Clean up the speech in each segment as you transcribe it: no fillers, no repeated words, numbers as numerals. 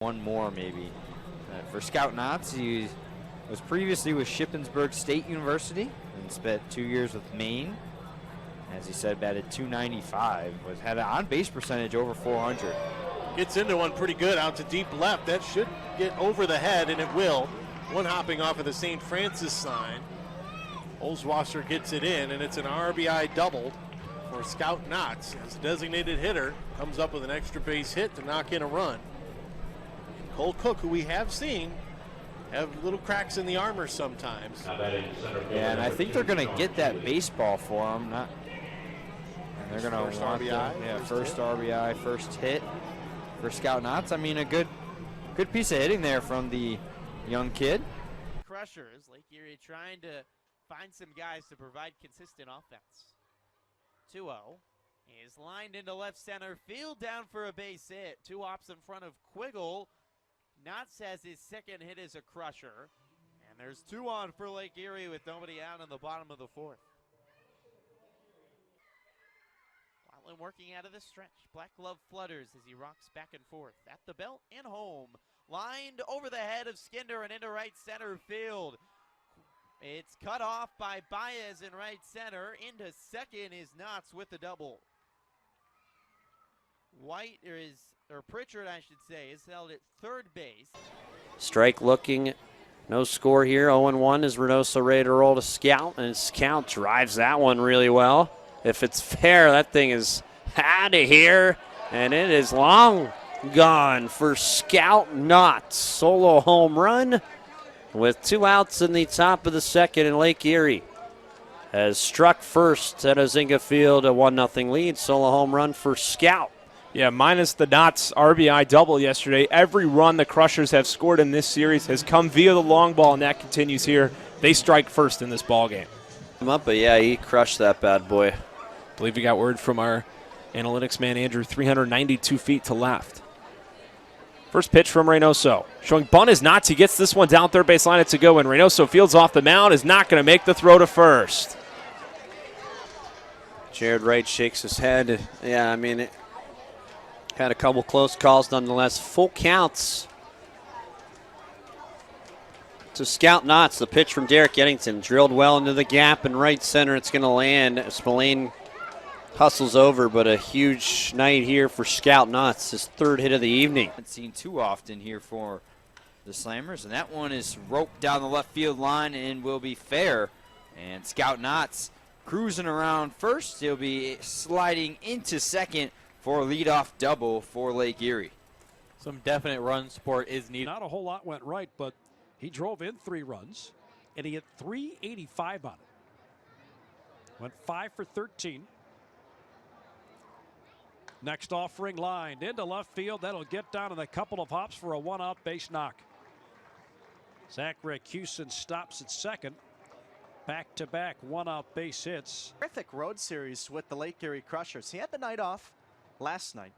One more maybe. For Scout Knotts, he was previously with Shippensburg State University and spent 2 years with Maine. As he said, batted .295, had an on-base percentage over 400. Gets into one pretty good out to deep left. That should get over the head, and it will. One hopping off of the St. Francis sign. Olswasser gets it in, and it's an RBI double for Scout Knotts. As a designated hitter, comes up with an extra base hit to knock in a run. And Cole Cook, who we have seen, have little cracks in the armor sometimes. Yeah, and I think they're going to get that baseball for him. And they're going to want RBI. First RBI, first hit for Scout Knotts. I mean, a good piece of hitting there from the young kid. Crushers, Lake Erie trying to find some guys to provide consistent offense. 2-0 is lined into left center field, down for a base hit. Two ops in front of Quiggle. Knotts has his second hit as a crusher. And there's 2 on for Lake Erie with nobody out in the bottom of the 4th. Wildland working out of the stretch. Black glove flutters as he rocks back and forth. At the belt and home. Lined over the head of Skinder and into right center field. It's cut off by Baez in right center. Into second is Knotts with the double. Pritchard, I should say, is held at third base. Strike looking, no score here. 0-1 is Reynoso ready to roll to Scout, and Scout drives that one really well. If it's fair, that thing is out of here, and it is long gone for Scout Knotts. Solo home run with 2 outs in the top of the 2nd, and Lake Erie has struck first at Ozinga Field, a 1-0 lead. Solo home run for Scout. Yeah, minus the Knotts RBI double yesterday. Every run the Crushers have scored in this series has come via the long ball, and that continues here. They strike first in this ball game. But yeah, he crushed that bad boy. I believe we got word from our analytics man, Andrew, 392 feet to left. First pitch from Reynoso. Showing bunt is Knotts. He gets this one down third base line. It's a go, and Reynoso fields off the mound, is not going to make the throw to first. Jared Wright shakes his head. Yeah, I mean, it had a couple close calls nonetheless. Full counts to Scout Knotts. The pitch from Derek Eddington drilled well into the gap in right center. It's going to land. Spillane hustles over, but a huge night here for Scout Knotts. His 3rd hit of the evening. Haven't seen too often here for the Slammers, and that one is roped down the left field line and will be fair. And Scout Knotts cruising around first. He'll be sliding into second for a leadoff double for Lake Erie. Some definite run support is needed. Not a whole lot went right, but he drove in 3 runs, and he hit .385 on it. Went 5 for 13. Next offering lined into left field. That'll get down in a couple of hops for a 1-out base knock. Zachary Cusin stops at second. Back-to-back 1-out base hits. Terrific road series with the Lake Erie Crushers. He had the night off last night.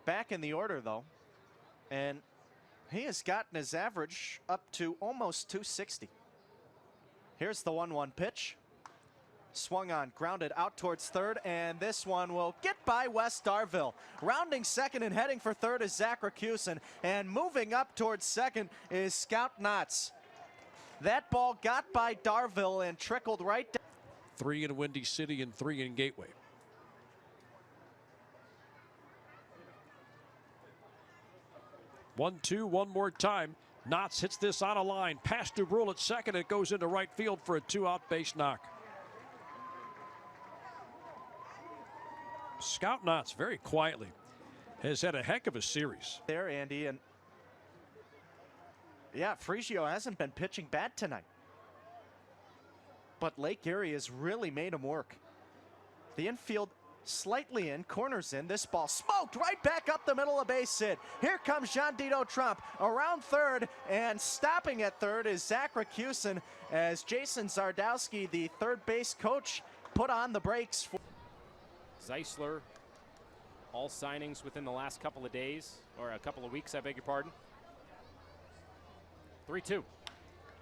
Back in the order, though. And he has gotten his average up to almost 260. Here's the 1-1 pitch. Swung on, grounded out towards third, and this one will get by Wes Darville. Rounding second and heading for third is Zach Rakusin, and moving up towards second is Scout Knotts. That ball got by Darville and trickled right down. 3 in Windy City and 3 in Gateway. One-two, one more time. Knotts hits this on a line. Past Dubrul at second. It goes into right field for a 2-out base knock. Scout Knotts very quietly has had a heck of a series. There, Andy, and yeah, Frigio hasn't been pitching bad tonight. But Lake Erie has really made him work. The infield slightly in, corners in. This ball smoked right back up the middle of base hit. Here comes Jean-Dito Trump around third, and stopping at third is Zach Rakusin as Jason Zardowski, the third base coach, put on the brakes for Zeisler, all signings within the last couple of days, or a couple of weeks, I beg your pardon. 3-2.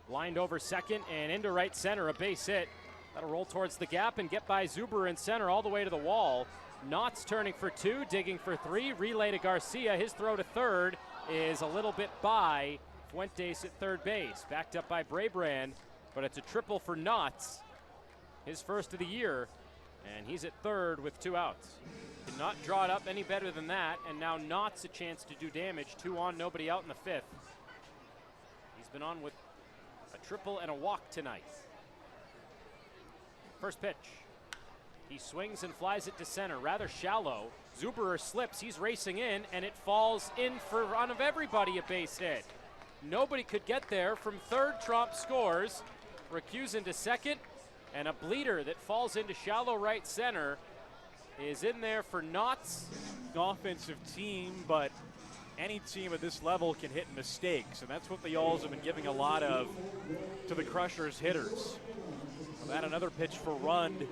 Lined over second and into right center, a base hit. That'll roll towards the gap and get by Zuber in center all the way to the wall. Knotts turning for 2, digging for 3. Relay to Garcia. His throw to third is a little bit by Fuentes at third base. Backed up by Brabrand, but it's a triple for Knotts. His first of the year, and he's at third with 2 outs. Did not draw it up any better than that, and now Knotts a chance to do damage. 2 on, nobody out in the 5th. He's been on with a triple and a walk tonight. First pitch. He swings and flies it to center, rather shallow. Zuberer slips, he's racing in, and it falls in for front of everybody, a base hit. Nobody could get there. From third, Tromp scores. Recusing to second, and a bleeder that falls into shallow right center is in there for Knotts. Offensive team, but any team at this level can hit mistakes, and that's what the Yalls have been giving a lot of to the Crushers hitters. Well, that another pitch for Rund,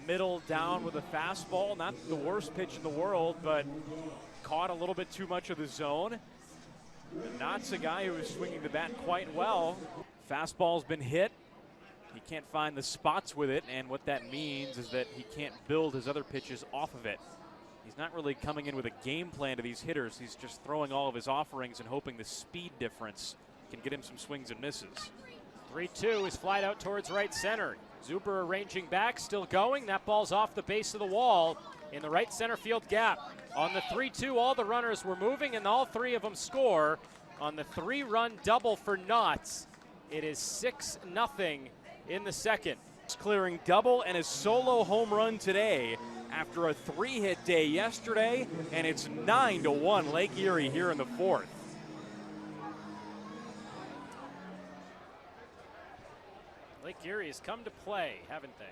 middle down with a fastball. Not the worst pitch in the world, but caught a little bit too much of the zone. And Knotts a guy who is swinging the bat quite well. Fastball's been hit. He can't find the spots with it, and what that means is that he can't build his other pitches off of it. He's not really coming in with a game plan to these hitters. He's just throwing all of his offerings and hoping the speed difference can get him some swings and misses. 3-2 is flied out towards right center. Zuber arranging back, still going. That ball's off the base of the wall in the right center field gap. On the 3-2, all the runners were moving, and all 3 of them score. On the 3-run double for Knotts, it is 6-0 in the second. Clearing double and a solo home run today after a 3-hit day yesterday, and it's 9-1 Lake Erie here in the 4th. Lake Erie has come to play, haven't they?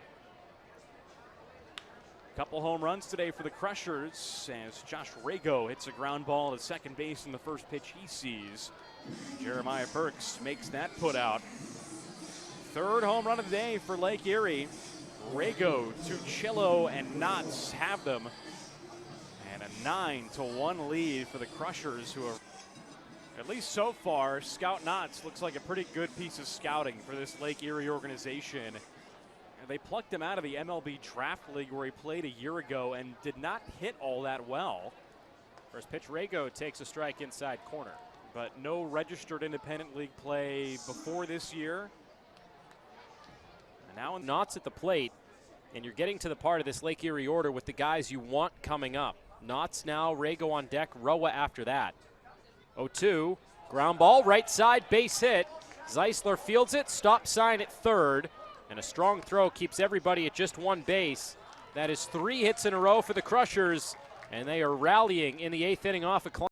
Couple home runs today for the Crushers as Josh Rago hits a ground ball to second base in the first pitch he sees. Jeremiah Burks makes that put out. 3rd home run of the day for Lake Erie. Rago, Tuccello, and Knotts have them. And a 9-1 lead for the Crushers, who are, at least so far, Scout Knotts looks like a pretty good piece of scouting for this Lake Erie organization. And they plucked him out of the MLB Draft League where he played a year ago and did not hit all that well. First pitch, Rago takes a strike inside corner. But no registered independent league play before this year. And now Knotts at the plate, and you're getting to the part of this Lake Erie order with the guys you want coming up. Knotts now, Rago on deck, Roa after that. 0-2, ground ball, right side, base hit. Zeisler fields it, stop sign at third, and a strong throw keeps everybody at just 1 base. That is 3 hits in a row for the Crushers, and they are rallying in the 8th inning off a climb.